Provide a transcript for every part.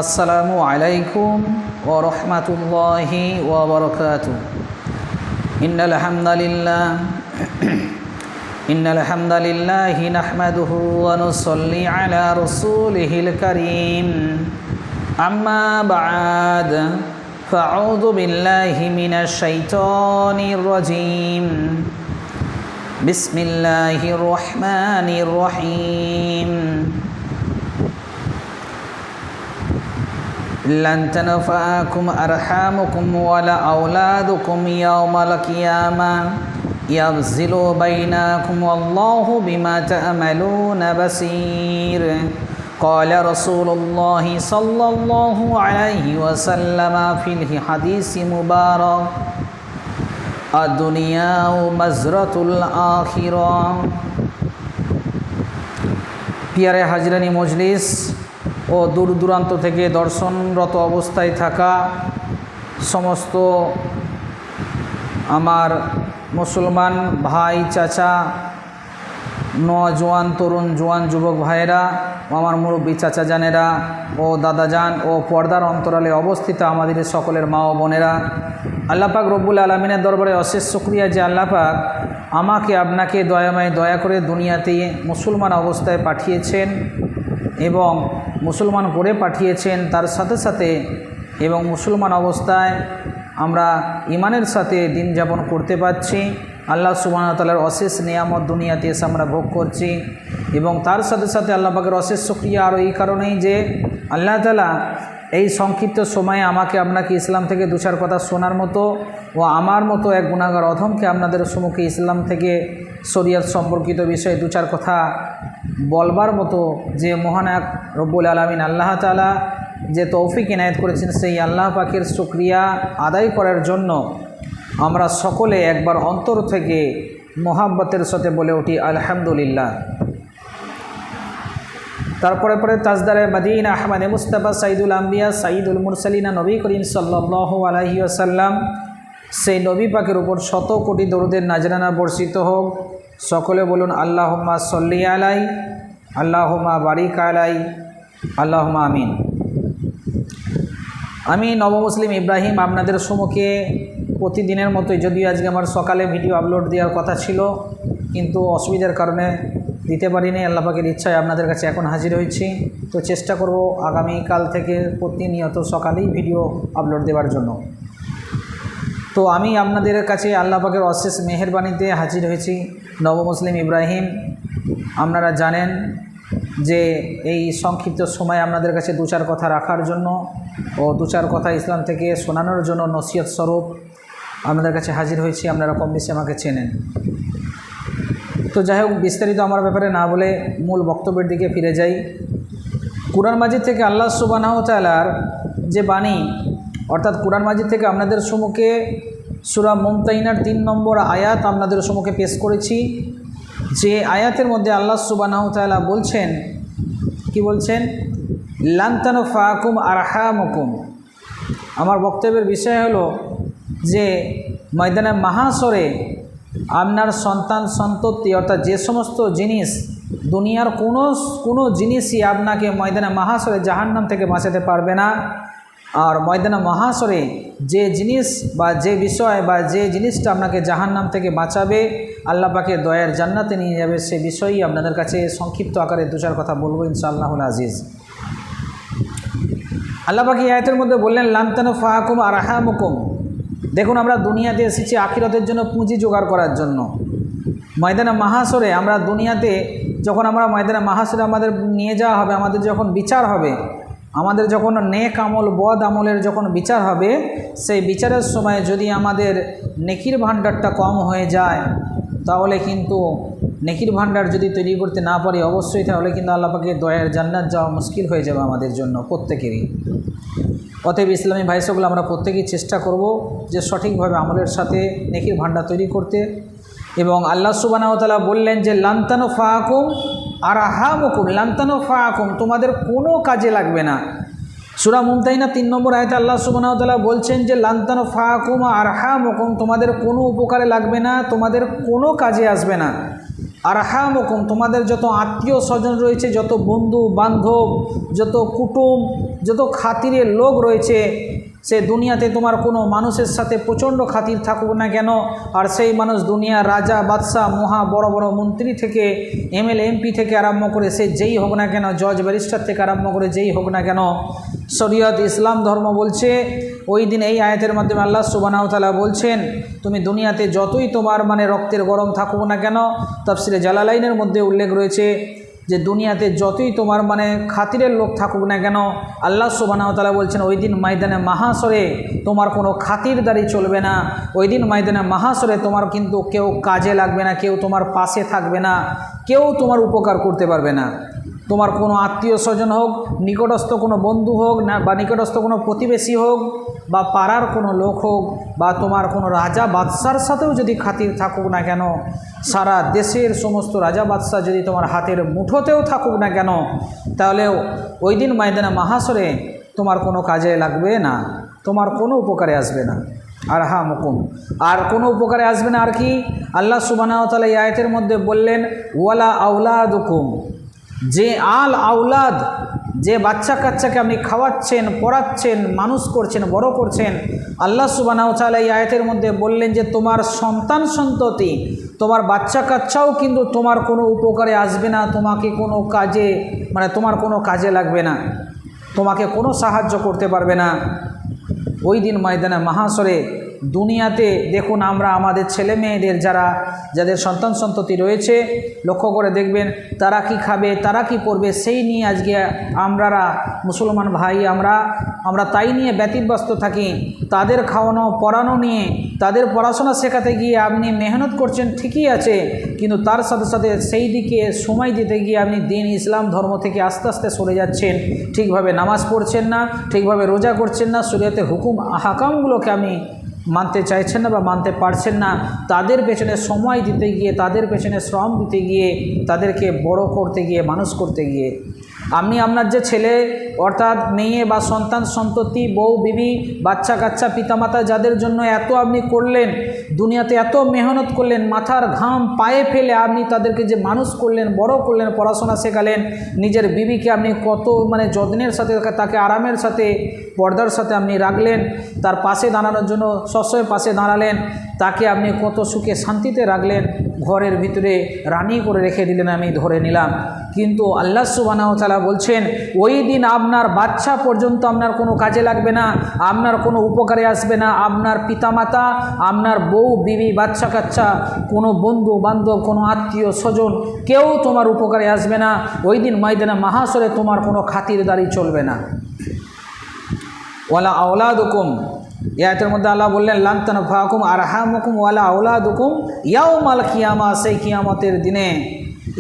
আসসালামু আলাইকুম ওয়া রাহমাতুল্লাহি ওয়া বারাকাতুহু। ইন্নাল হামদালিল্লাহি নাহমাদুহু ওয়া নুসাল্লি আলা রাসূলিহিল কারীম। আম্মা বা'দ, ফাআউযু বিল্লাহি মিনাশ শাইতানির রাজীম। বিসমিল্লাহির রহমানির রহিম। لن تنفعكم أرحامكم ولا أولادكم يوم القيامة يفصل بينكم والله بما تعملون بصير. قال رسول الله صلى الله عليه وسلم في الحديث المبارك الدنيا مزرعة الآخرة. পিয়ারে হাজরানি মজলিস ও দূর দূরান্ত থেকে দর্শনরত অবস্থায় থাকা সমস্ত আমার মুসলমান ভাই, চাচা, নওজোয়ান, তরুণ, জোয়ান, যুবক ভাইয়েরা, আমার মুরব্বী চাচা জানেরা ও দাদা যান ও পর্দার অন্তরালে অবস্থিত আমাদের সকলের মা ও বোনেরা, আল্লাহ পাক রব্বুল আলামিনের দরবারে অশেষ শুকরিয়া যে আল্লাহ পাক আমাকে আপনাকে দয়াময় দয়া করে দুনিয়াতে মুসলমান অবস্থায় পাঠিয়েছেন এবং মুসলমান করে পাঠিয়েছেন। তার সাথে সাথে এবং মুসলমান অবস্থায় আমরা ঈমানের সাথে দিন যাপন করতে পারছি। আল্লাহ সুবহানাহু ওয়া তাআলার অশেষ নিয়ামত দুনিয়াতে এসে আমরা ভোগ করছি এবং তার সাথে সাথে আল্লাহ পাকের অশেষ শুকরিয়া আরও এই কারণেই যে আল্লাহ তাআলা এই সংক্ষিপ্ত সময়ে আমাকে আপনাকে ইসলাম থেকে দু চার কথা শোনার মতো ও আমার মতো এক গুনাহগার অধমকে আপনাদের সম্মুখে ইসলাম থেকে শরীয়ত সম্পর্কিত বিষয়ে দু চার কথা বলবার মতো যে মহান এক রব্বুল আলামিন আল্লাহ তাআলা যে তৌফিক ইনায়েত করেছেন, সেই আল্লাহ পাকের শুকরিয়া আদায় করার জন্য আমরা সকলে একবার অন্তর থেকে মোহাব্বতের সাথে বলে উঠি আলহামদুলিল্লাহ। তারপরে তাজদারে মদিনা আহমদে মুস্তাফা সাইদুল আম্বিয়া সাইদুল মুরসালিনা নবী করিম সাল্লাল্লাহু আলাইহি ওয়াসাল্লাম, সেই নবী পাকের উপর শত কোটি দরুদের নাজরানা বর্ষিত হোক। সকলে বলুন আল্লাহুম্মা সল্লি আলাই, আল্লাহুম্মা বারিক আলাই, আল্লাহুম্মা আমিন। আমি নবমুসলিম ইব্রাহিম আপনাদের সম্মুখে প্রতিদিনের মতোই, যদিও আজকে আমার সকালে ভিডিও আপলোড দেওয়ার কথা ছিল কিন্তু অসুবিধার কারণে দিতে পারিনি, আল্লাহ পাকের ইচ্ছায় আপনাদের কাছে এখন হাজির হয়েছি। তো চেষ্টা করব আগামীকাল থেকে প্রতিনিয়ত সকালেই ভিডিও আপলোড দেওয়ার জন্য। তো আমি আপনাদের কাছে আল্লাহ পাকের অশেষ মেহেরবানিতে হাজির হয়েছি নবমুসলিম ইব্রাহিম। আপনারা জানেন যে এই সংক্ষিপ্ত সময় আপনাদের কাছে দু চার কথা রাখার জন্য ও দু চার কথা ইসলাম থেকে শোনানোর জন্য নসিহত স্বরূপ আপনাদের কাছে হাজির হয়েছি। আপনারা কম বেশি আমাকে চেনেন। তো যাই হোক, বিস্তারিত আমার ব্যাপারে না বলে মূল বক্তব্যের দিকে ফিরে যাই। কুরআন মাজিদ থেকে আল্লাহ সুবহানাহু ওয়া তাআলার যে বাণী, অর্থাৎ কুরআন মাজিদ থেকে আপনাদের সম্মুখে সূরা মুমতাহিনার 3 নম্বর আয়াত আপনাদের সম্মুখে পেশ করেছি। যে আয়াতের মধ্যে আল্লাহ সুবহানাহু ওয়া তাআলা বলছেন, কি বলছেন? লান তানফাকুম আরহামুকুম। আমার বক্তব্যের বিষয় হলো যে ময়দানে মাহাশরে আপনার সন্তান সন্ততি, অর্থাৎ যে সমস্ত জিনিস, দুনিয়ার কোনো জিনিসই আপনাকে ময়দানে মাহাশরে জাহান্নাম থেকে বাঁচাতে পারবে না। আর ময়দানে মাহাশরে যে জিনিস বা যে বিষয় বা যে জিনিসটা আপনাকে জাহান্নাম থেকে বাঁচাবে, আল্লাহ পাকের দয়ার জান্নাতে নিয়ে যাবে, সে বিষয়ই আপনাদের কাছে সংক্ষিপ্ত আকারে দু চার কথা বলবো ইনশাআল্লাহুল আজিজ। আল্লাহ পাক এই আয়াতের মধ্যে বললেন লান তানফাকুম আরহামুকুম। দেখুন, আমরা দুনিয়াতে এসেছি আখিরাতের জন্য পুঁজি জোগাড় করার জন্য। ময়দানে মাহাশরে আমরা দুনিয়াতে যখন আমরা ময়দানে মাহাশরে আমাদের নিয়ে যাওয়া হবে, আমাদের যখন বিচার হবে, আমাদের যখন নেক আমল বদ আমলের যখন বিচার হবে, সেই বিচারের সময় যদি আমাদের নেকির ভাণ্ডারটা কম হয়ে যায়, তাহলে কিন্তু নেকির ভাণ্ডার যদি তৈরি করতে না পারি অবশ্যই, তাহলে কিন্তু আল্লাহ পাকের দয়ার জান্নাত যাওয়া মুশকিল হয়ে যাবে আমাদের জন্য প্রত্যেকেরই। অতএব ইসলামী ভাই সকল, আমরা প্রত্যেকেই চেষ্টা করব যে সঠিকভাবে আমলের সাথে নেকির ভাণ্ডার তৈরি করতে। এবং আল্লাহ সুবহানাহু ওয়া তাআলা বললেন যে লান তানফাকুম আরহামুকুম, লান তানফাকুম, তোমাদের কোনো কাজে লাগবে না। সূরা মুমতাহিনা 3 নম্বর আয়াতে আল্লাহ সুবহানাহু ওয়া তাআলা বলছেন যে লান তানফাকুম আরহামুকুম, তোমাদের কোনো উপকারে লাগবে না, তোমাদের কোনো কাজে আসবে না। আরহামুকুম, তোমাদের যত আত্মীয় স্বজন রয়েছে, যত বন্ধু বান্ধব, যত কুটুম, যত খাতিরের লোক রয়েছে, সে দুনিয়াতে তোমার কোনো মানুষের সাথে প্রচণ্ড খাতির থাকুক না কেন, আর সেই মানুষ দুনিয়ার রাজা বাদশাহ মহা বড় বড় মন্ত্রী থেকে এমএলএ এমপি থেকে আরম্ভ করে সে যেই হোক না কেন, জজ ব্যারিস্টার থেকে আরম্ভ করে যেই হোক না কেন, শরীয়ত ইসলাম ধর্ম বলছে ওই দিন এই আয়াতের মাধ্যমে আল্লাহ সুবহানাহু ওয়া তাআলা বলছেন তুমি দুনিয়াতে যতই তোমার রক্তের গরম থাকুক না কেন, তাফসিরে জালালাইনের মধ্যে উল্লেখ রয়েছে যে দুনিয়াতে যতই তোমার খাতিরের লোক থাকুক না কেন, আল্লাহ সুবহানাহু ওয়া তাআলা বলছেন ওই দিন ময়দানে মাহাশরে তোমার কোনো খাতিরদারি চলবে না। ওই দিন ময়দানে মাহাশরে তোমার কিন্তু কেউ কাজে লাগবে না, কেউ তোমার পাশে থাকবে না, কেউ তোমার উপকার করতে পারবে না। তোমার কোনো আত্মীয় স্বজন হোক, নিকটস্থ কোনো বন্ধু হোক না, বা নিকটস্থ কোনো প্রতিবেশী হোক, বা পাড়ার কোনো লোক হোক, বা তোমার কোনো রাজা বাদশার সাথেও যদি খাতির থাকুক না কেন, সারা দেশের সমস্ত রাজা বাদশা যদি তোমার হাতের মুঠোতেও থাকুক না কেন, তাহলেও ওই দিন ময়দানে মাহাশরে তোমার কোনো কাজে লাগবে না, তোমার কোনো উপকারে আসবে না। আরহামুকুম, আর কোনো উপকারে আসবে না। আর কি আল্লাহ সুবহানাহু ওয়া তাআলা এই আয়াতের মধ্যে বললেন ওয়ালা আওলাদুকুম, যে আওলাদ, যে বাচ্চা কাচ্চাকে আপনি খাওয়াচ্ছেন, পড়াচ্ছেন, মানুষ করছেন, বড় করছেন, আল্লাহ সুবহানাহু ওয়া তাআলা এই আয়াতের মধ্যে বললেন যে তোমার সন্তান সন্ততি, তোমার বাচ্চা কাচ্চাও কিন্তু তোমার কোনো উপকারে আসবে না, তোমাকে কোনো কাজে তোমার কোনো কাজে লাগবে না, তোমাকে কোনো সাহায্য করতে পারবে না। ওই দিন ময়দানে মাহাশরে দুনিয়াতে দেখুন আমরা আমাদের ছেলে মেয়েদের যাদের সন্তান সন্ততি রয়েছে, লক্ষ্য করে দেখবেন তারা কি খাবে, তারা কি পড়বে, সেই নিয়ে আজকে আমরা মুসলমান ভাই আমরা তাই নিয়ে ব্যতিব্যস্ত থাকি। তাদের খাওয়ানো পড়ানো নিয়ে, তাদের পড়াশোনা শেখাতে গিয়ে আপনি মেহনত করছেন ঠিকই আছে, কিন্তু তার সাথে সাথে সেই দিকে সময় দিতে গিয়ে আপনি দিন ইসলাম ধর্ম থেকে আস্তে আস্তে সরে যাচ্ছেন, ঠিকভাবে নামাজ পড়ছেন না, ঠিকভাবে রোজা করছেন না, শরীয়তের হুকুম আহকামগুলোকে আপনি মানতে চাইছেন না বা মানতে পারছেন না। তাদের পেছনে সময় দিতে গিয়ে, তাদের পেছনে শ্রম দিতে গিয়ে, তাদেরকে বড় করতে গিয়ে, মানুষ করতে গিয়ে আপনি আপনার যে ছেলে অর্থাৎ মেয়ে বা সন্তান সন্ততি, বউ বিবি, বাচ্চা কাচ্চা, পিতামাতা যাদের জন্য এত আপনি করলেন, দুনিয়াতে এত মেহনত করলেন, মাথার ঘাম পায়ে ফেলে আপনি তাদেরকে যে মানুষ করলেন, বড় করলেন, পড়াশোনা শেখালেন, নিজের বিবিকে আপনি কত যত্নের সাথে, তাকে আরামের সাথে, পর্দার সাথে আপনি রাখলেন, তার পাশে দাঁড়ানোর জন্য সবসময় পাশে দাঁড়ালেন, তাকে আপনি কত সুখে শান্তিতে রাখলেন, ঘরের ভিতরে রানী করে রেখে দিলেন, আমি ধরে নিলাম। কিন্তু আল্লাহ সুবহানাহু ওয়া তাআলা বলছেন ওই দিন আপনার বাচ্চা পর্যন্ত আপনার কোনো কাজে লাগবে না, আপনার কোনো উপকারে আসবে না, আপনার পিতামাতা, আপনার বউ বিবি, বাচ্চা কাচ্চা, কোনো বন্ধু বান্ধব, কোনো আত্মীয় স্বজন, কেউ তোমার উপকারে আসবে না। ওই দিন ময়দানে মাহাশরে তোমার কোনো খাতিরদারি চলবে না। ওয়ালা আওলাদুকুম, এই আয়াতের মধ্যে আল্লাহ বললেন লান তানফাকুম আরহামুকুম ওয়ালা আওলাদুকুম ইয়াউমাল কিয়ামা, সেই কিয়ামতের দিনে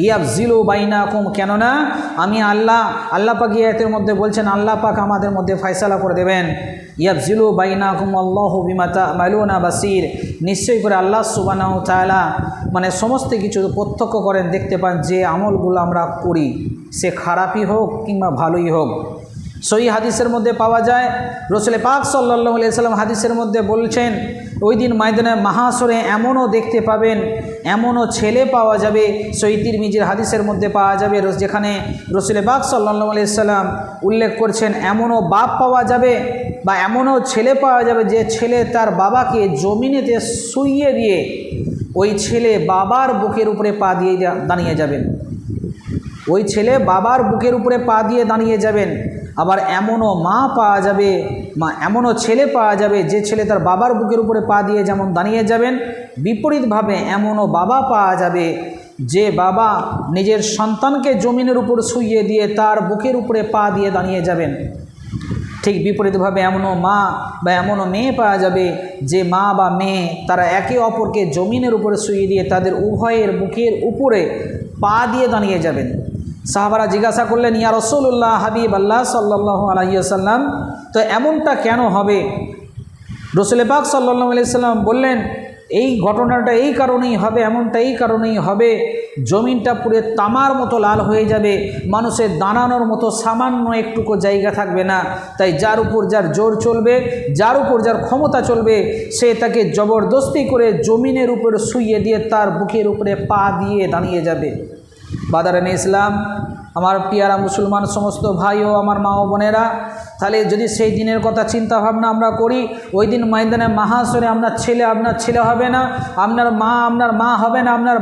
ইয়াবজিলু বাইনাকুম, কেননা আমি আল্লাহ পাক এই আয়াতের মধ্যে বলছেন আল্লাহ পাক আমাদের মধ্যে ফয়সালা করে দেবেন। ইয়াবজিলু বাইনাকুম আল্লাহু বিমা তা'মালুনা বাসীর, নিশ্চয়ই করে আল্লাহ সুবহানাহু ওয়া তাআলা সমস্ত কিছু প্রত্যক্ষ করেন, দেখতে পান যে আমলগুলো আমরা করি, সে খারাপই হোক কিংবা ভালোই হোক। সহিহ হাদিসের মধ্যে পাওয়া যায়, রাসূল পাক সাল্লাল্লাহু আলাইহি ওয়াসাল্লাম হাদিসের মধ্যে বলছেন ওই দিন ময়দানে মাহাশরে এমনও দেখতে পাবেন, এমনও ছেলে পাওয়া যাবে, সহিহ তিরমিজির হাদিসের মধ্যে পাওয়া যাবে, যেখানে রাসূল পাক সাল্লাল্লাহু আলাইহি ওয়াসাল্লাম উল্লেখ করছেন এমনও বাপ পাওয়া যাবে বা এমনও ছেলে পাওয়া যাবে যে ছেলে তার বাবাকে জমিনেতে শুইয়ে দিয়ে ওই ছেলে বাবার বুকের উপরে পা দিয়ে দাঁড়িয়ে যাবেন, ওই ছেলে বাবার বুকের উপরে পা দিয়ে দাঁড়িয়ে যাবেন। আবার এমনও মা পাওয়া যাবে, এমনও ছেলে পাওয়া যাবে যে ছেলে তার বাবার বুকের উপরে পা দিয়ে যেমন দাঁড়িয়ে যাবেন, বিপরীতভাবে এমনও বাবা পাওয়া যাবে যে বাবা নিজের সন্তানকে জমিনের উপর শুইয়ে দিয়ে তার বুকের উপরে পা দিয়ে দাঁড়িয়ে যাবেন। ঠিক বিপরীতভাবে এমনও মা বা এমনও মেয়ে পাওয়া যাবে যে মা বা মেয়ে তারা একে অপরকে জমিনের উপরে শুইয়ে দিয়ে তাদের উভয়ের বুকের উপরে পা দিয়ে দাঁড়িয়ে যাবেন। সাহাবারা জিজ্ঞাসা করলেন ইয়া রাসূলুল্লাহ, হাবিব আল্লাহ সাল্লাল্লাহু আলাইহি ওয়াসাল্লাম, তো এমনটা কেন হবে? রাসূল পাক সাল্লাল্লাহু আলাইহি ওয়াসাল্লাম বললেন এই ঘটনাটা এই কারণেই হবে, এমনটা এই কারণেই হবে, জমিনটা পুরো তামার মতো লাল হয়ে যাবে, মানুষের দাঁড়ানোর মতো সামান্য একটুকু জায়গা থাকবে না। তাই যার উপর যার জোর চলবে, যার উপর যার ক্ষমতা চলবে, সে তাকে জবরদস্তি করে জমিনের উপরে শুইয়ে দিয়ে তার বুকের উপরে পা দিয়ে দাঁড়িয়ে যাবে। বাদারানে ইসলাম, আমার পিয়ারা মুসলমান সমস্ত ভাই ও আমার মা ও বোনেরা, তাহলে যদি সেই দিনের কথা চিন্তা ভাবনা আমরা করি, ওই দিন ময়দানে মাহাশরে আপনার ছেলে হবে না, আপনার মা হবে না, আপনার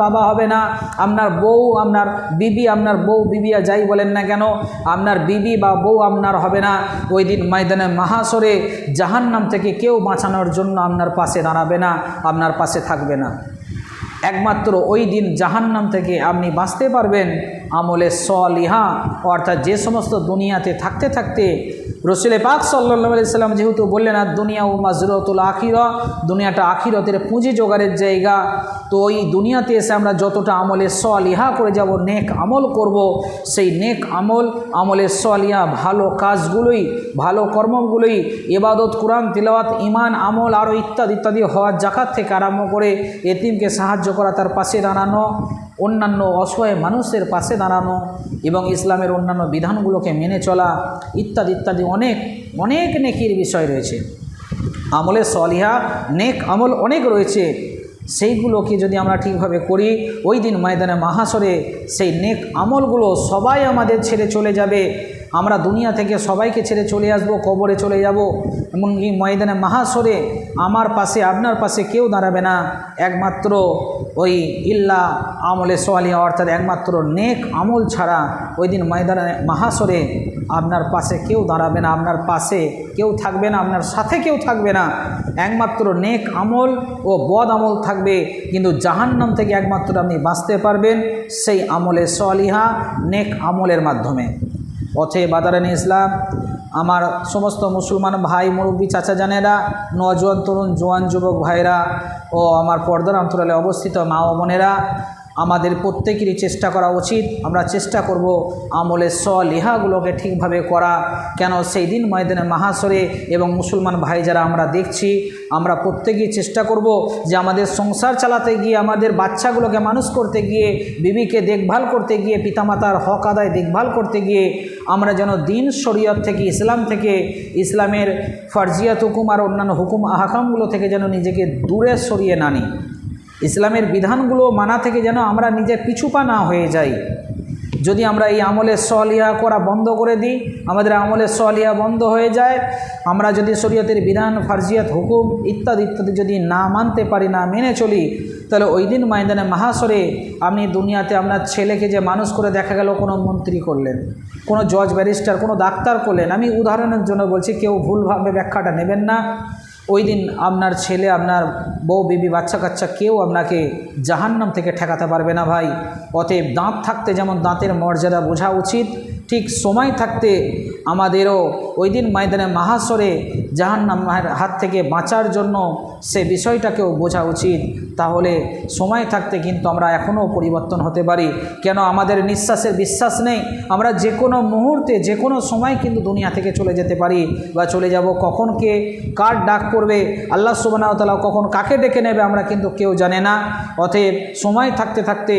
বাবা হবে না, আপনার বউ আপনার বউ বিবিয়া যাই বলেন না কেন, আপনার বিবি বা বউ আপনার হবে না। ওই দিন ময়দানে মাহাশরে জাহান্নাম থেকে কেউ বাঁচানোর জন্য আপনার পাশে দাঁড়াবে না, আপনার পাশে থাকবে না। একমাত্র ওই দিন জাহান্নাম থেকে আপনি বাঁচতে পারবেন আমলে সলিহা, অর্থাৎ যে সমস্ত দুনিয়াতে থাকতে থাকতে রসুল পাক সাল্লাল্লাহু আলাইহি সাল্লাম যেহেতু বললেন আর দুনিয়া ও মাজরাতুল আখিরা, দুনিয়াটা আখিরাতের পুঁজি জোগাড়ের জায়গা, তো ওই দুনিয়াতে এসে আমরা যতটা আমলে সলিহা করে যাব, নেক আমল করব, সেই নেক আমলে সলিহা ভালো কাজগুলোই, ভালো কর্মগুলোই, ইবাদত, কোরআন তিলাওয়াত, ঈমান, আমল আরও ইত্যাদি হওয়ার জাকাত থেকে আরম্ভ করে এতিমকে সাহায্য করা, তার পাশে দাঁড়ানো, অন্যান্য অসহায় মানুষের পাশে দাঁড়ানো এবং ইসলামের অন্যান্য বিধানগুলোকে মেনে চলা ইত্যাদি অনেক নেকির বিষয় রয়েছে। আমলে সলিহা নেক আমল অনেক রয়েছে, সেইগুলোকে যদি আমরা ঠিকভাবে করি, ওই দিন ময়দানে মাহাশরে সেই নেক আমলগুলো সবাই আমাদের ছেড়ে চলে যাবে। আমরা দুনিয়া থেকে সবাইকে ছেড়ে চলে আসব, কবরে চলে যাব, এমনকি ময়দানে মাহাশরে আমার পাশে আপনার পাশে কেউ দাঁড়াবে না, একমাত্র ওই ইল্লা আমলে সলিহা, অর্থাৎ একমাত্র নেক আমল ছাড়া ওই দিন ময়দানে মাহাশরে আপনার পাশে কেউ দাঁড়াবে না, আপনার পাশে কেউ থাকবে না, আপনার সাথে কেউ থাকবে না। একমাত্র নেক আমল ও বদ আমল থাকবে, কিন্তু জাহান্নাম থেকে একমাত্র আপনি বাঁচতে পারবেন সেই আমলে সলিহা নেক আমলের মাধ্যমে। অতএব বাদারানে ইসলাম, আমার সমস্ত মুসলমান ভাই, মুরব্বী, চাচা জানেরা, নওজোয়ান তরুণ জোয়ান যুবক ভাইরা ও আমার পর্দার অন্তরালে অবস্থিত মা ও বোনেরা, আমাদের প্রত্যেকেরই চেষ্টা করা উচিত, আমরা চেষ্টা করব আমলে সলিহাগুলোকে ঠিকভাবে করা। কেন সেই দিন ময়দানে মাহাশরে এবং মুসলমান ভাই যারা আমরা দেখছি, আমরা প্রত্যেকেই চেষ্টা করব যে আমাদের সংসার চালাতে গিয়ে, আমাদের বাচ্চাগুলোকে মানুষ করতে গিয়ে, বিবিকে দেখভাল করতে গিয়ে, পিতামাতার হক আদায় দেখভাল করতে গিয়ে আমরা যেন দিন শরীয়ত থেকে, ইসলাম থেকে, ইসলামের ফারজিয়াত হুকুম আর অন্যান্য হুকুম আহকামগুলো থেকে যেন নিজেকে দূরে সরিয়ে না নিই, ইসলামের বিধানগুলো মানা থেকে যেন আমরা নিজের পিছুপা না হয়ে যাই। যদি আমরা এই আমলে সলিহা করা বন্ধ করে দিই, আমাদের আমলে সলিহা বন্ধ হয়ে যায়, আমরা যদি শরীয়তের বিধান, ফারজিয়াত, হুকুম ইত্যাদি যদি না মানতে পারি, না মেনে চলি, তাহলে ওই দিন ময়দানে মাহাশরে আপনি দুনিয়াতে আপনার ছেলেকে যে মানুষ করে দেখা গেল কোনো মন্ত্রী করলেন, কোনো জজ, ব্যারিস্টার, কোনো ডাক্তার করলেন, আমি উদাহরণের জন্য বলছি, কেউ ভুলভাবে ব্যাখ্যাটা নেবেন না। ওই দিন আপনার ছেলে, আপনার বউ, বিবি, বাচ্চা কাচ্চা কেউ আপনাকে জাহান্নাম থেকে ঠেকাতে পারবে না ভাই। অতএব দাঁত থাকতে যেমন দাঁতের মর্যাদা বোঝা উচিত, ঠিক সময় থাকতে আমাদেরও ওই দিন ময়দানে মাহাশরে জাহান্নামের হাত থেকে বাঁচার জন্য সে বিষয়টাকেও বোঝা উচিত। তাহলে সময় থাকতে কিন্তু আমরা এখনও পরিবর্তন হতে পারি। কেন আমাদের নিঃশ্বাসের বিশ্বাস নেই, আমরা যে কোনো মুহূর্তে, যে কোনো সময় কিন্তু দুনিয়া থেকে চলে যেতে পারি বা চলে যাব। কখন কে কার ডাক পড়বে, আল্লাহ সুবহানাহু ওয়া তাআলা কখন কাকে ডেকে নেবে, আমরা কিন্তু কেউ জানে না। অতএব সময় থাকতে থাকতে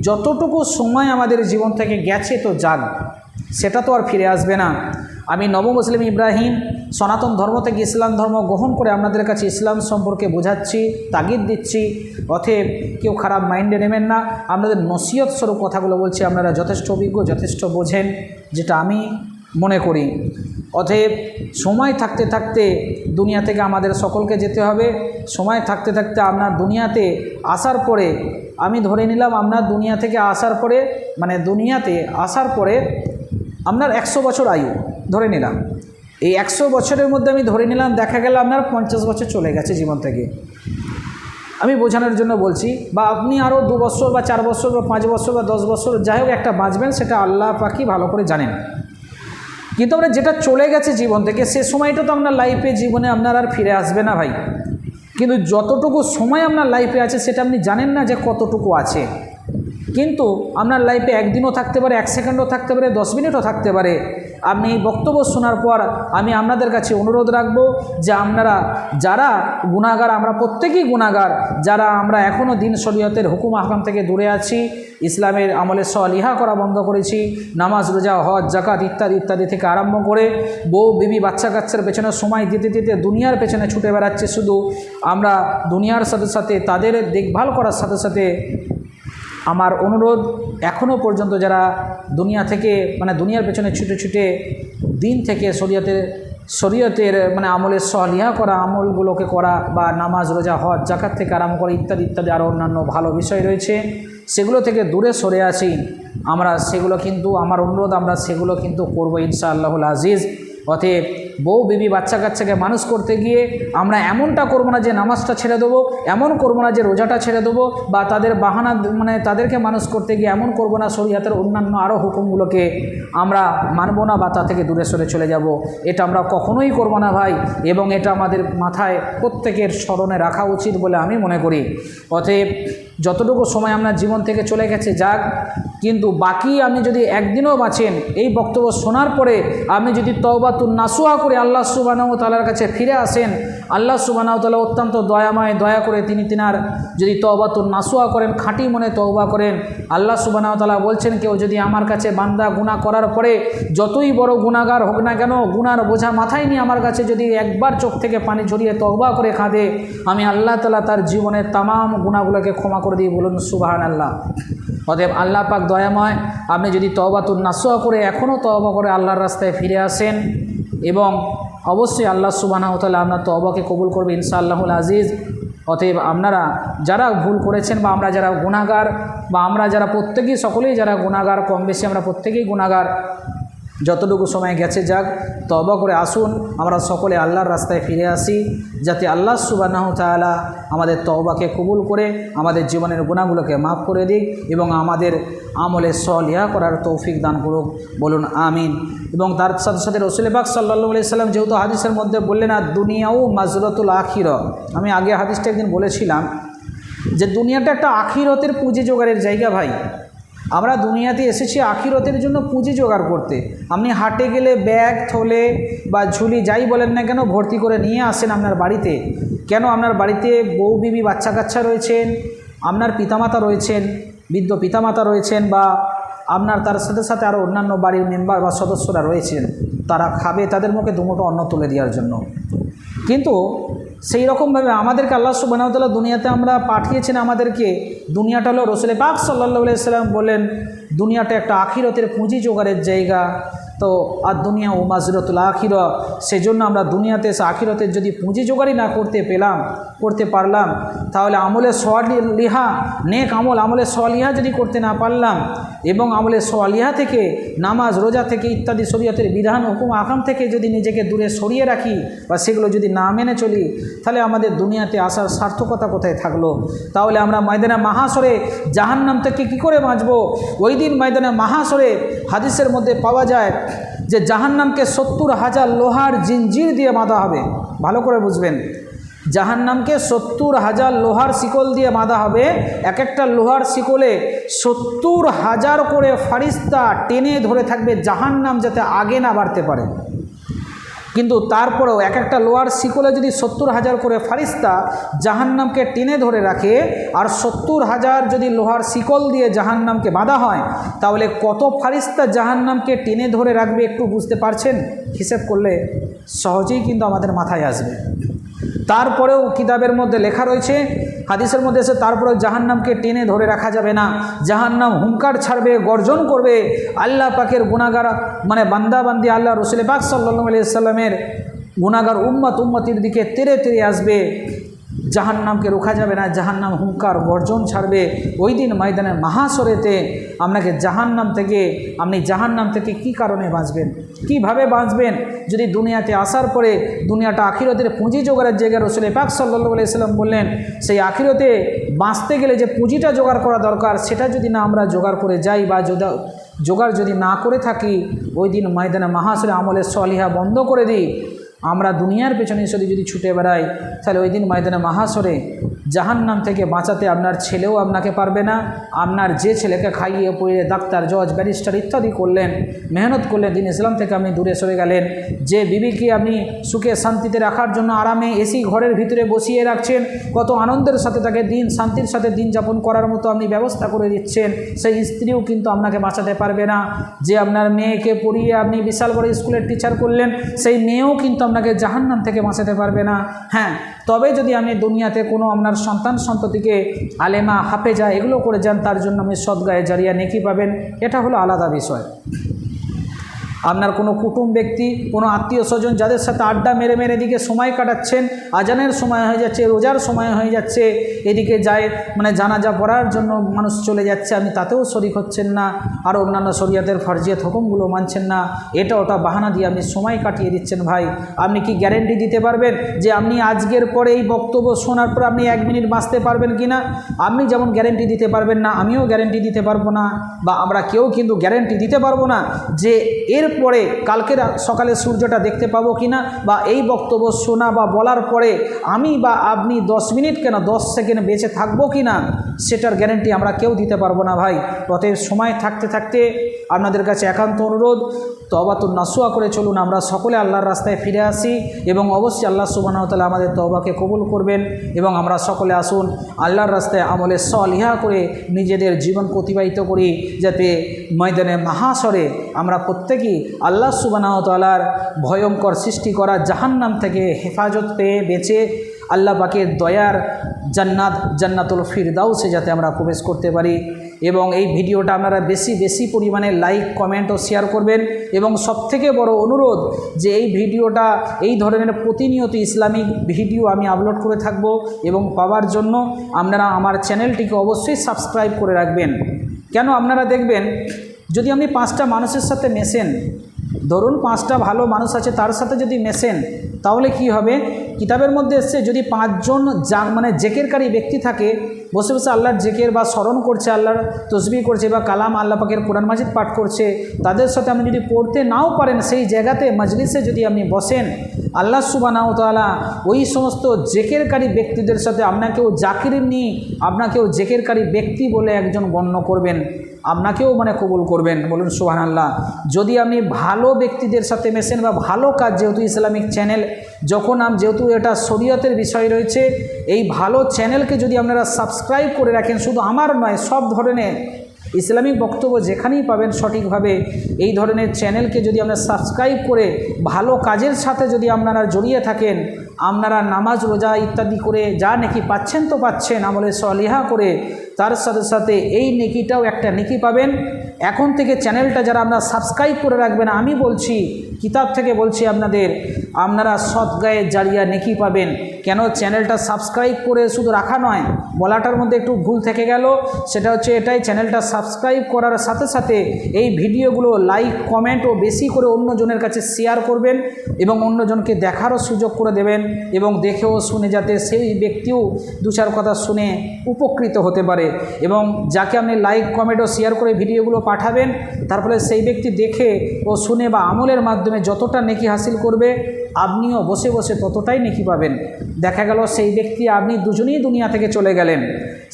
যতটুকু সময় আমাদের জীবন থেকে গেছে তো যাক, সেটা তো আর ফিরে আসবে না। আমি নবমুসলিম ইব্রাহিম সনাতন ধর্ম থেকে ইসলাম ধর্ম গ্রহণ করে আপনাদের কাছে ইসলাম সম্পর্কে বোঝাচ্ছি, তাগিদ দিচ্ছি। অতএব কেউ খারাপ মাইন্ডে নেবেন না, আপনাদের নসিহত স্বরূপ কথাগুলো বলছি। আপনারা যথেষ্ট অভিজ্ঞ, যথেষ্ট বোঝেন, যেটা আমি মনে করি। অতএব সময় থাকতে থাকতে দুনিয়া থেকে আমাদের সকলকে যেতে হবে। সময় থাকতে থাকতে আপনার দুনিয়াতে আসার পরে, আমি ধরে নিলাম আপনার দুনিয়া থেকে আসার পরে, মানে দুনিয়াতে আসার পরে আপনার 100 বছর আয়ু ধরে নিলাম। এই 100 বছরের মধ্যে আমি ধরে নিলাম দেখা গেল আপনার 50 বছর চলে গেছে জীবন থেকে, আমি বোঝানোর জন্য বলছি। বা আপনি আরও 2 বছর বা 4 বছর বা 5 বছর বা 10 বছর যাই হোক একটা বাঁচবেন, সেটা আল্লাহ পাকই ভালো করে জানেন। কিন্তু আমরা যেটা চলে গেছে জীবন থেকে, সে সময়টা তো আপনার লাইফে, জীবনে আপনার আর ফিরে আসবে না ভাই। কিন্তু যতটুকু সময় আপনার লাইফে আছে সেটা আপনি জানেন না যে কতটুকু আছে। কিন্তু আপনার লাইফে 1 দিনও থাকতে পারে, 1 সেকেন্ডও থাকতে পারে, 10 মিনিটও থাকতে পারে। আপনি এই বক্তব্য শোনার পর আমি আপনাদের কাছে অনুরোধ রাখব যে আপনারা যারা গুনাহগার, আমরা প্রত্যেকেই গুনাহগার, যারা আমরা এখনও দিন শরীয়তের হুকুম আহকাম থেকে দূরে আছি, ইসলামের আমলে সলিহা করা বন্ধ করেছি, নামাজ রোজা হজ জাকাত ইত্যাদি ইত্যাদি থেকে আরম্ভ করে বউ বিবি বাচ্চা কাচ্চার পেছনে সময় দিতে দিতে দুনিয়ার পেছনে ছুটে বেড়াচ্ছে। শুধু আমরা দুনিয়ার সাথে সাথে তাদের দেখভাল করার সাথে সাথে আমার অনুরোধ, এখনও পর্যন্ত যারা দুনিয়া থেকে দুনিয়ার পেছনে ছুটে ছুটে দিন থেকে শরীয়তের আমলে সলিহা করা আমলগুলোকে করা বা নামাজ রোজা হজ জাকাত থেকে আরম্ভ করে ইত্যাদি ইত্যাদি আরও অন্যান্য ভালো বিষয় রয়েছে, সেগুলো থেকে দূরে সরে আছি আমরা, সেগুলো কিন্তু আমার অনুরোধ আমরা সেগুলো কিন্তু করবো ইনশাআল্লাহুল আজিজ। অতএব বউ বিবি বাচ্চা কাচ্চাকে মানুষ করতে গিয়ে আমরা এমনটা করবো না যে নামাজটা ছেড়ে দেবো, এমন করবো না যে রোজাটা ছেড়ে দেবো, বা তাদের বাহানা তাদেরকে মানুষ করতে গিয়ে এমন করবো না শরীয়তের অন্যান্য আরও হুকুমগুলোকে আমরা মানবো না বা তা থেকে দূরে সরে চলে যাব। এটা আমরা কখনোই করবো না ভাই, এবং এটা আমাদের মাথায় প্রত্যেকের স্মরণে রাখা উচিত বলে আমি মনে করি। অতএব যতটুকু সময় আপনার জীবন থেকে চলে গেছে যাক, কিন্তু বাকি আপনি যদি একদিনও বাঁচেন, এই বক্তব্য শোনার পরে আপনি যদি তওবাতুন নাসুহা করে আল্লাহ সুবহানাহু ওয়া তাআলার কাছে ফিরে আসেন, আল্লাহ সুবহানাহু ওয়া তাআলা অত্যন্ত দয়াময়, দয়া করে তিনার যদি তওবাতুন নাসুহা করেন, খাঁটি মনে তওবা করেন, আল্লাহ সুবহানাহু ওয়া তাআলা বলছেন কেউ যদি আমার কাছে বান্দা গুনাহ করার পরে যতই বড় গুনাহগার হোক না কেন, গুনার বোঝা মাথায় নিয়ে আমার কাছে যদি একবার চোখ থেকে পানি ঝরিয়ে তওবা করে কাঁদে, আমি আল্লাহ তাআলা তার জীবনের তামাম গুনাহগুলোকে ক্ষমা করে দিই। বলুন সুবহানাল্লাহ। অতএব আল্লাহ পাক দয়াময়, আপনি যদি তওবাতুন নাসুহা করে এখনও তওবা করে আল্লাহর রাস্তায় ফিরে আসেন, এবং অবশ্যই আল্লাহ সুবহানাহু ওয়া তাআলা আপনার তওবাকে কবুল করবে ইনশাআল্লাহুল আজিজ। অতএব আপনারা যারা ভুল করেছেন বা আমরা যারা গুনাহগার, বা আমরা যারা প্রত্যেকেই সকলেই যারা গুনাহগার, কম বেশি আমরা প্রত্যেকেই গুনাহগার, যতটুকু সময় গেছে যাক, তওবা করে আসুন আমরা সকলে আল্লাহর রাস্তায় ফিরে আসি, যাতে আল্লাহ সুবহানাহু ওয়া তাআলা আমাদের তওবাকে কবুল করে আমাদের জীবনের গুনাহগুলোকে মাফ করে দিক এবং আমাদের আমলে সলিহা করার তৌফিক দান করুক। বলুন আমিন। এবং তার সাথে সাথে রাসূল পাক সাল্লাল্লাহু আলাইহি সাল্লাম যেহেতু হাদিসের মধ্যে বললেন আর দুনিয়াও মাজরাতুল আখিরা, আমি আগে হাদিসটা একদিন বলেছিলাম যে দুনিয়াটা একটা আখিরাতের পুঁজি জোগাড়ের জায়গা ভাই। আমরা দুনিয়াতে এসেছি আখিরাতের জন্য পুঁজি জোগাড় করতে। আপনি হাটে গেলে ব্যাগ থলে বা ঝুলি যাই বলেন না কেন ভর্তি করে নিয়ে আসেন আপনার বাড়িতে। কেন? আপনার বাড়িতে বউ বিবি বাচ্চা কাচ্চা রয়েছেন, আপনার পিতামাতা রয়েছেন, বৃদ্ধ পিতামাতা রয়েছেন, বা আপনার তার সাথে সাথে আরও অন্যান্য বাড়ির মেম্বার বা সদস্যরা রয়েছেন, তারা খাবে, তাদের মুখে দুমুঠো অন্ন তুলে দেওয়ার জন্য। কিন্তু সেই রকমভাবে আমাদেরকে আল্লাহ সুবহানাহু ওয়া তাআলা দুনিয়াতে আমরা পাঠিয়েছেন, আমাদেরকে দুনিয়াটা হলো রাসূল পাক সাল্লাল্লাহু আলাইহি সাল্লাম বলেন দুনিয়াটা একটা আখিরাতের পুঁজি জোগাড়ের জায়গা। তো আর দুনিয়া ও মাজরাতুল আখিরা, সেজন্য আমরা দুনিয়াতে এসে আখিরাতের যদি পুঁজি জোগাড়ি না করতে পারলাম, তাহলে আমলে সলিহা, নেক আমলে সলিহা যদি করতে না পারলাম, এবং আমলে সলিহা থেকে নামাজ রোজা থেকে ইত্যাদি শরীয়তের বিধান হুকুম আহকাম থেকে যদি নিজেকে দূরে সরিয়ে রাখি বা সেগুলো যদি না মেনে চলি, তাহলে আমাদের দুনিয়াতে আসার সার্থকতা কোথায় থাকলো? তাহলে আমরা ময়দানে মাহাশরে জাহান্নাম থেকে কি করে বাঁচব? ওই দিন ময়দানে মাহাশরে হাদিসের মধ্যে পাওয়া যায় যে জাহান্নামকে 70,000 লোহার জিঞ্জির দিয়ে বাঁধা হবে। ভালো করে বুঝবেন, জাহান্নামকে 70,000 লোহার শিকল দিয়ে বাঁধা হবে। এক একটা লোহার শিকলে 70,000 করে ফারিস্তা টেনে ধরে থাকবে জাহান্নাম যাতে আগে না বাড়তে পারে। কিন্তু তারপরেও এক একটা লোহার শিকলে যদি 70,000 করে ফারিস্তা জাহান্নামকে টেনে ধরে রাখে, আর 70,000 যদি লোহার শিকল দিয়ে জাহান্নামকে বাঁধা হয়, তাহলে কত ফারিস্তা জাহান্নামকে টেনে ধরে রাখবে একটু বুঝতে পারছেন? হিসেব করলে সহজেই কিন্তু আমাদের মাথায় আসবে। তারপরেও কিতাবের মধ্যে লেখা রয়েছে, হাদিসের মধ্যে এসে তারপরেও জাহান্নামকে টেনে ধরে রাখা যাবে না। জাহান্নাম হুঙ্কার ছাড়বে, গর্জন করবে। আল্লাহ পাকের গুনাহগার বান্দাবান্দি আল্লাহ রাসূল পাক সাল্লাল্লাহু আলাইহি সাল্লামের গুনাহগার উম্মতির দিকে তেরে তেরে আসবে। জাহান্নামকে রোখা যাবে না, জাহান্নাম হুঙ্কার গর্জন ছাড়বে। ওই দিন ময়দানে মাহাশরেতে আপনি জাহান্নাম থেকে কি কারণে বাঁচবেন, কিভাবে বাঁচবেন? যদি দুনিয়াতে আসার পরে দুনিয়াটা আখিরাতের পুঁজি জোগাড়ের জায়গা, রাসূল পাক সাল্লাল্লাহু আলাইহি সাল্লাম বললেন সেই আখিরাতে বাঁচতে গেলে যে পুঁজিটা জোগাড় করা দরকার, সেটা যদি না আমরা জোগাড় করে যাই বা জোগাড় যদি না করে থাকি, ওই দিন ময়দানে মাহাশরে আমলের সলিহা বন্ধ করে দিই, আমরা দুনিয়ার পেছনে যদি ছুটে বেড়াই, তাহলে ওই দিন ময়দানে মাহাশরে জাহান্নাম থেকে বাঁচাতে আপনার ছেলেও আপনাকে পারবে না। আপনার যে ছেলেকে খাইয়ে পড়িয়ে ডাক্তার, জজ, ব্যারিস্টার ইত্যাদি করলেন, মেহনত করলেন, দিন ইসলাম থেকে আপনি দূরে সরে গেলেন, যে বিবিকে আপনি সুখে শান্তিতে রাখার জন্য আরামে এসি ঘরের ভিতরে বসিয়ে রাখছেন, কত আনন্দের সাথে তাকে দিন শান্তির সাথে দিন যাপন করার মতো আপনি ব্যবস্থা করে দিচ্ছেন, সেই স্ত্রীও কিন্তু আপনাকে বাঁচাতে পারবে না। যে আপনার মেয়েকে পড়িয়ে আপনি বিশাল বড় স্কুলের টিচার করলেন, সেই মেয়েও কিন্তু আপনাকে জাহান্নাম থেকে বাঁচাতে পারবে না। হ্যাঁ, তবে যদি আপনি দুনিয়াতে কোনো আপনার সন্তান সন্ততিকে আলেমা, হাফেজা এগুলো করে যান, তার জন্য আপনি সদগায়ে জারিয়া নেকি পাবেন, এটা হলো আলাদা বিষয়। আপনার কোনো কুটুম ব্যক্তি, কোনো আত্মীয় স্বজন যাদের সাথে আড্ডা মেরে মেরে এদিকে সময় কাটাচ্ছেন, আজানের সময় হয়ে যাচ্ছে, রোজার সময় হয়ে যাচ্ছে, এদিকে যায় জানাজা পড়ার জন্য মানুষ চলে যাচ্ছে, আপনি তাতেও শরিক হচ্ছেন না, আর অন্যান্য শরিয়াতের ফরজিয়াত হুকুমগুলো মানছেন না, এটা ওটা বাহানা দিয়ে আপনি সময় কাটিয়ে দিচ্ছেন। ভাই, আপনি কি গ্যারেন্টি দিতে পারবেন যে আপনি আজকের পরে এই বক্তব্য শোনার পর আপনি 1 মিনিট বাঁচতে পারবেন কি না? আপনি যেমন গ্যারেন্টি দিতে পারবেন না, আমিও গ্যারেন্টি দিতে পারবো না, বা আমরা কেউ কিন্তু গ্যারেন্টি দিতে পারবো না যে এর পরে কালকের সকালে সূর্যটা দেখতে পাবো কিনা, বা এই বক্তব্য শোনা বা বলার পরে আমি বা আপনি 10 মিনিট কেন 10 সেকেন্ড বেঁচে থাকবো কিনা, সেটার গ্যারেন্টি আমরা কেউ দিতে পারবো না। ভাই, অতএব সময় থাকতে থাকতে আপনাদের কাছে একান্ত অনুরোধ, তওবাতুন নাসুহা করে চলুন, আমরা সকলে আল্লাহর রাস্তায় ফিরে আসি, এবং অবশ্যই আল্লাহ সুবহানাহু ওয়া তাআলা আমাদের তওবাকে কবুল করবেন, এবং আমরা সকলে আসুন আল্লাহর রাস্তায় আমলে সলিহা করে নিজেদের জীবন অতিবাহিত করি, যাতে ময়দানে মাহাশরে আমরা প্রত্যেকেই আল্লাহ সুবহানাহু ওয়া তাআলার ভয়ঙ্কর সৃষ্টি করা জাহান্নাম থেকে হেফাজত পেয়ে বেঁচে আল্লাহ পাকের দয়ার জান্নাতুল ফিরদাউসে যাতে আমরা প্রবেশ করতে পারি। এবং এই ভিডিওটা আপনারা বেশি বেশি পরিমাণে লাইক, কমেন্ট ও শেয়ার করবেন। এবং সবথেকে বড় অনুরোধ যে এই ভিডিওটা, এই ধরনের প্রতিনিয়ত ইসলামিক ভিডিও আমি আপলোড করে থাকব, এবং পাওয়ার জন্য আপনারা আমার চ্যানেলটিকে অবশ্যই সাবস্ক্রাইব করে রাখবেন। কেন, আপনারা দেখবেন যদি আপনি 5টা মানুষের সাথে মেশেন, ধরুন 5টা ভালো মানুষ আছে, তার সাথে যদি মেশেন, তাহলে কি হবে? কিতাবের মধ্যে এসছে যদি 5 জন জেকেরকারী ব্যক্তি থাকে, বসে বসে আল্লাহর জেকের বা স্মরণ করছে, আল্লাহর তসবিহ করছে, বা কালাম আল্লাহ পাকের কোরআন মাজিদ পাঠ করছে, তাদের সাথে আপনি যদি পড়তে নাও পারেন, সেই জায়গাতে মজলিসে যদি আপনি বসেন, আল্লাহ সুবহানাহু ওয়া তাআলা ওই সমস্ত জেকেরকারী ব্যক্তিদের সাথে আপনাকেও জাকিরিনী, আপনাকেও জেকেরকারী ব্যক্তি বলে একজন গণ্য করবেন, আপনাকেও কবুল করবেন। বলুন সুবহানাল্লাহ। যদি আপনি ভালো ব্যক্তিদের সাথে মেশেন, বা ভালো কাজ, যেহেতু ইসলামিক চ্যানেল, যেহেতু এটা শরীয়তের বিষয় রয়েছে, এই ভালো চ্যানেলকে যদি আপনারা সাবস্ক্রাইব করে রাখেন, শুধু আমার নয়, সব ধরনের ইসলামিক বক্তব্য যেখানেই পাবেন সঠিকভাবে, এই ধরনের চ্যানেলকে যদি আপনারা সাবস্ক্রাইব করে ভালো কাজের সাথে যদি আপনারা জড়িয়ে থাকেন, আপনারা নামাজ, রোজা ইত্যাদি করে যা নেকি পাচ্ছেন তো পাচ্ছেন, আমলে সলিহা করে, তার সাথে সাথে এই নেকিটাও একটা নেকি পাবেন। এখন থেকে চ্যানেলটা যারা আপনারা সাবস্ক্রাইব করে রাখবেন, আমি বলছি, কিতাব থেকে বলছি আপনারা সদগায়ে জারিয়া নেকি পাবেন। কেন, চ্যানেলটা সাবস্ক্রাইব করে শুধু রাখা নয়, বলাটার মধ্যে একটু ভুল থেকে গেল, সেটা হচ্ছে এটাই, চ্যানেলটা সাবস্ক্রাইব করার সাথে সাথে এই ভিডিওগুলো লাইক, কমেন্ট ও বেশি করে অন্যজনের কাছে শেয়ার করবেন, এবং অন্যজনকে দেখারও সুযোগ করে দেবেন, এবং দেখেও শুনে যাতে সেই ব্যক্তিও 2-4 কথা শুনে উপকৃত হতে পারে। এবং যাকে আপনি লাইক, কমেন্ট ও শেয়ার করে ভিডিওগুলো পাঠাবেন, তারপরে সেই ব্যক্তি দেখে ও শুনে বা আমলের মাধ্যমে যতটা নেকি হাসিল করবে, আপনিও বসে বসে ততটাই নেকি পাবেন। দেখা গেল সেই ব্যক্তি, আপনি দুজনেই দুনিয়া থেকে চলে গেলেন,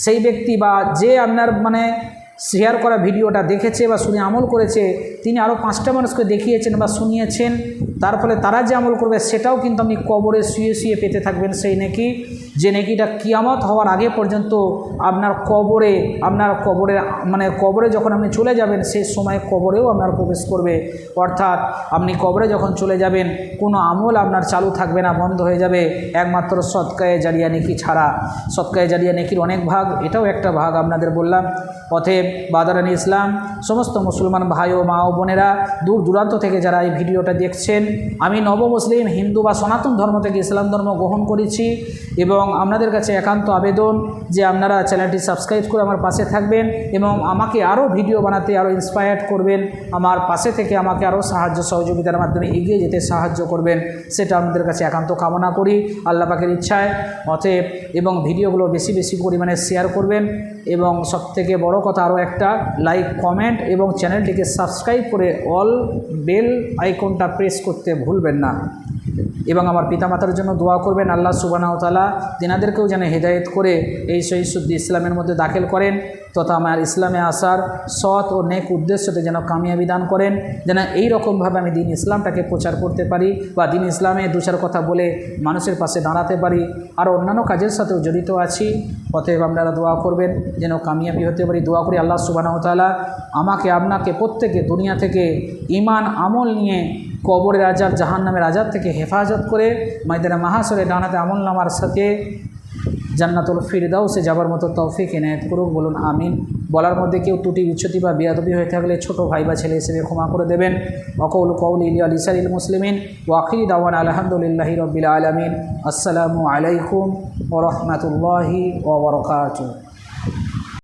সেই ব্যক্তি বা যে আপনার শেয়ার করা ভিডিওটা দেখেছে বা শুনে আমল করেছে, তিনি আরও 5টা মানুষকে দেখিয়েছেন বা শুনিয়েছেন, তার ফলে তারা যে আমল করবে সেটাও কিন্তু আপনি কবরে শুয়ে শুয়ে পেতে থাকবেন সেই নেকি, যে নেকিটা কিয়ামত হওয়ার আগে পর্যন্ত আপনার কবরে যখন আপনি চলে যাবেন, সেই সময় কবরেও আপনার প্রবেশ করবে। অর্থাৎ আপনি কবরে যখন চলে যাবেন, কোনো আমল আপনার চালু থাকবে না, বন্ধ হয়ে যাবে, একমাত্র সদকায়ে জারিয়া নেকি ছাড়া। সদকায়ে জারিয়া নেকির অনেক ভাগ, এটাও একটা ভাগ আপনাদের বললাম। অতএব বাদারানি ইসলাম, সমস্ত মুসলমান ভাই ও মা ও বোনেরা, দূর দূরান্ত থেকে যারা এই ভিডিওটা দেখছেন, আমি নবমুসলিম, হিন্দু বা সনাতন ধর্ম থেকে ইসলাম ধর্ম গ্রহণ করেছি, এবং আপনাদের কাছে একান্ত আবেদন যে আপনারা চ্যানেলটি সাবস্ক্রাইব করে আমার পাশে থাকবেন, এবং আমাকে আরও ভিডিও বানাতে আরও ইন্সপায়ার্ড করবেন, আমার পাশে থেকে আমাকে আরও সাহায্য সহযোগিতার মাধ্যমে এগিয়ে যেতে সাহায্য করবেন, সেটা আপনাদের কাছে একান্ত কামনা করি আল্লাহ পাকের ইচ্ছায়। অতএব এবং ভিডিওগুলো বেশি বেশি পরিমাণে শেয়ার করবেন, এবং সবথেকে বড় কথা আরও একটা, লাইক, কমেন্ট এবং চ্যানেলটিকে সাবস্ক্রাইব করে অল বেল আইকনটা প্রেস করতে ভুলবেন না। এবং আমার পিতামাতার জন্য দোয়া করবেন। আল্লাহ সুবহানাহু ওয়া তাআলা তিনাদেরকেও যেন হেদায়েত করে এই সহিহ শুদ্ধ ইসলামের মধ্যে দাখিল করেন, তথা আমার ইসলামে আসার সৎ ও নেক উদ্দেশ্যতে যেন কামিয়াবি দান করেন, যেন এই রকমভাবে আমি দিন ইসলামটাকে প্রচার করতে পারি বা দিন ইসলামে দু চার কথা বলে মানুষের পাশে দাঁড়াতে পারি। আর অন্যান্য কাজের সাথেও জড়িত আছি, অতএব আপনারা দোয়া করবেন যেন কামিয়াবি হতে পারি। দোয়া করি আল্লাহ সুবহানাহু ওয়া তাআলা আমাকে আপনাকে প্রত্যেকে দুনিয়া থেকে ঈমান আমল নিয়ে কবরের আযাব জাহান্নামের আযাব থেকে হেফাজত করে ময়দানে মাহশরে ডানাতে আমল নামার সাথে জান্নাতুল ফিরদাউসে যাবার মতো তৌফিক এনায়েত করুক, বলুন আমিন। বলার মধ্যে কেউ ত্রুটি বিচ্যুতি বা বেয়াদবি হয়ে থাকলে ছোট ভাই বা ছেলে হিসেবে ক্ষমা করে দেবেন। ওয়াকুলু কওলি লিসাইরিল মুসলিমিন ওয়া আখিরু দাওয়ানা আলহামদুলিল্লাহি রাব্বিল আলামিন। আসসালামু আলাইকুম ওয়া রাহমাতুল্লাহি ওয়া বারাকাতুহু।